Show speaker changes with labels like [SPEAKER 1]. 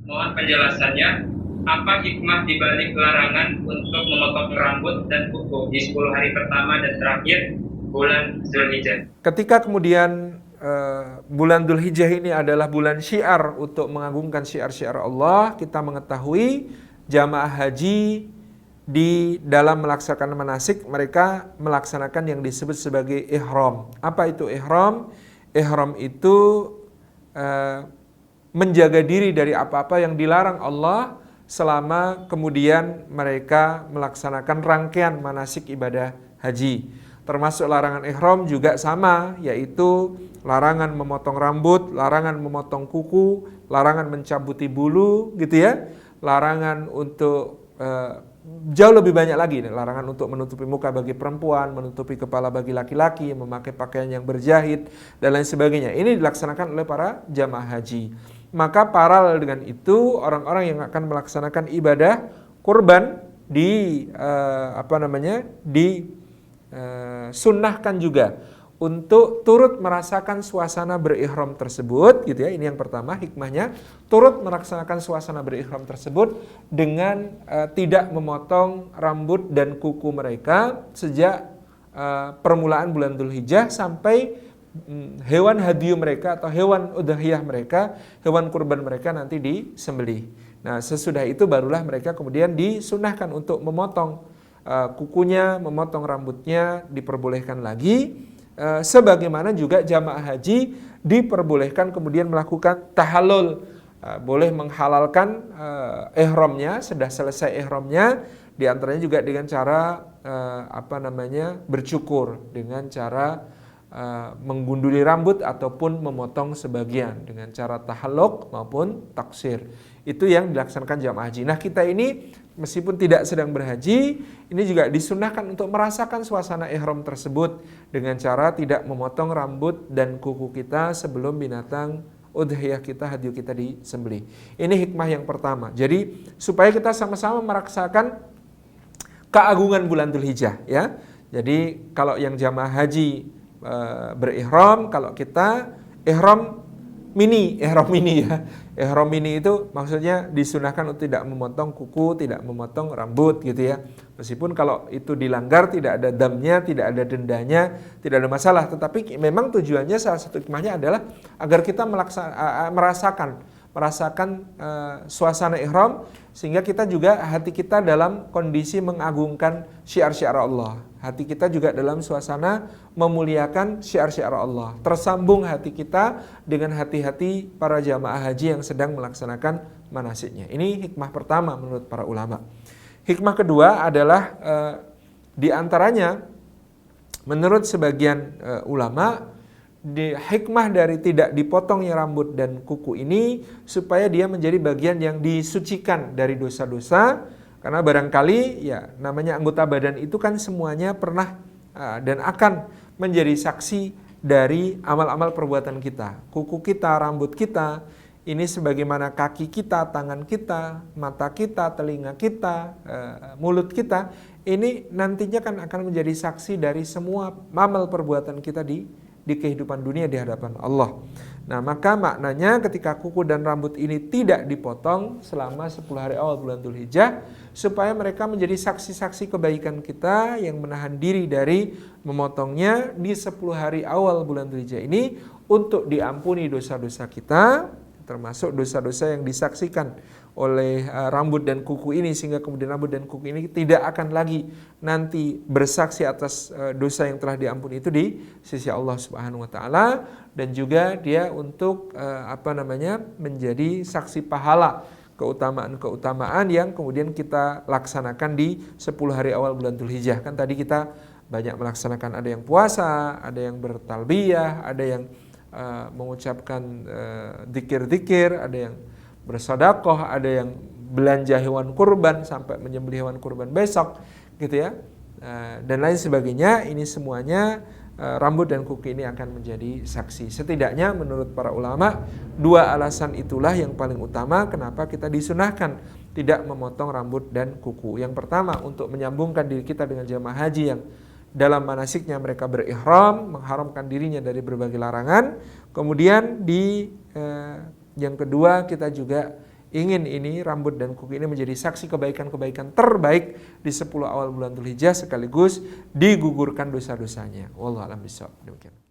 [SPEAKER 1] Mohon penjelasannya, apa hikmah dibalik larangan untuk memotong rambut dan kuku di 10 hari pertama dan terakhir bulan Zulhijjah?
[SPEAKER 2] Ketika kemudian bulan Dzulhijjah ini adalah bulan syiar untuk mengagungkan syiar-syiar Allah, kita mengetahui jamaah haji di dalam melaksanakan manasik mereka melaksanakan yang disebut sebagai ihram. Apa itu ihram? Ihram itu menjaga diri dari apa-apa yang dilarang Allah selama kemudian mereka melaksanakan rangkaian manasik ibadah haji. Termasuk larangan ihram juga sama, yaitu larangan memotong rambut, larangan memotong kuku, larangan mencabuti bulu, gitu ya. Larangan untuk jauh lebih banyak lagi, larangan untuk menutupi muka bagi perempuan, menutupi kepala bagi laki-laki, memakai pakaian yang berjahit, dan lain sebagainya. Ini dilaksanakan oleh para jamaah haji. Maka paralel dengan itu, orang-orang yang akan melaksanakan ibadah kurban sunnahkan juga untuk turut merasakan suasana berihram tersebut, gitu ya. Ini yang pertama hikmahnya, turut merasakan suasana berihram tersebut dengan tidak memotong rambut dan kuku mereka sejak permulaan bulan Dzulhijjah sampai hewan hadyu mereka atau hewan udhiyah mereka, hewan kurban mereka nanti disembelih. Nah, sesudah itu barulah mereka kemudian disunnahkan untuk memotong kukunya, memotong rambutnya diperbolehkan lagi, sebagaimana juga jamaah haji diperbolehkan kemudian melakukan tahallul, boleh menghalalkan ihramnya, sudah selesai ihramnya, diantaranya juga dengan cara bercukur, dengan cara menggunduli rambut ataupun memotong sebagian dengan cara tahalluk maupun taksir. Itu yang dilaksanakan jamaah haji. Nah, kita ini meskipun tidak sedang berhaji, ini juga disunahkan untuk merasakan suasana ihram tersebut dengan cara tidak memotong rambut dan kuku kita sebelum binatang udhiyah kita, hadyu kita disembelih. Ini hikmah yang pertama. Jadi supaya kita sama-sama merasakan keagungan bulan Dzulhijjah, ya. Jadi kalau yang jamaah haji berihram, kalau kita ihram mini ya. Ihram mini itu maksudnya disunahkan untuk tidak memotong kuku, tidak memotong rambut, gitu ya. Meskipun kalau itu dilanggar tidak ada damnya, tidak ada dendanya, tidak ada masalah. Tetapi memang tujuannya salah satu hikmahnya adalah agar kita merasakan suasana ihram, sehingga kita juga hati kita dalam kondisi mengagungkan syiar-syiar Allah. Hati kita juga dalam suasana memuliakan syiar-syiar Allah. Tersambung hati kita dengan hati-hati para jamaah haji yang sedang melaksanakan manasiknya. Ini hikmah pertama menurut para ulama. Hikmah kedua adalah di antaranya menurut sebagian ulama, hikmah dari tidak dipotongnya rambut dan kuku ini supaya dia menjadi bagian yang disucikan dari dosa-dosa. Karena barangkali ya namanya anggota badan itu kan semuanya pernah dan akan menjadi saksi dari amal-amal perbuatan kita. Kuku kita, rambut kita, ini sebagaimana kaki kita, tangan kita, mata kita, telinga kita, mulut kita, ini nantinya kan akan menjadi saksi dari semua amal perbuatan kita di kehidupan dunia di hadapan Allah. Nah, maka maknanya ketika kuku dan rambut ini tidak dipotong selama 10 hari awal bulan Dzulhijjah, supaya mereka menjadi saksi-saksi kebaikan kita yang menahan diri dari memotongnya di 10 hari awal bulan Dzulhijjah ini untuk diampuni dosa-dosa kita, termasuk dosa-dosa yang disaksikan oleh rambut dan kuku ini, sehingga kemudian rambut dan kuku ini tidak akan lagi nanti bersaksi atas dosa yang telah diampuni itu di sisi Allah Subhanahu wa taala, dan juga dia untuk menjadi saksi pahala keutamaan-keutamaan yang kemudian kita laksanakan di 10 hari awal bulan Dzulhijjah. Kan tadi kita banyak melaksanakan, ada yang puasa, ada yang bertalbiyah, ada yang mengucapkan zikir-zikir, ada yang bersedekah, ada yang belanja hewan kurban sampai menyembelih hewan kurban besok, gitu ya, dan lain sebagainya. Ini semuanya rambut dan kuku ini akan menjadi saksi. Setidaknya menurut para ulama, dua alasan itulah yang paling utama kenapa kita disunahkan tidak memotong rambut dan kuku. Yang pertama, untuk menyambungkan diri kita dengan jamaah haji yang dalam manasiknya mereka berihram, mengharamkan dirinya dari berbagai larangan. Kemudian yang kedua, kita juga ingin ini rambut dan kuku ini menjadi saksi kebaikan-kebaikan terbaik di 10 awal bulan Dzulhijjah sekaligus digugurkan dosa-dosanya. Wallahu a'lam bishawab. Demikian.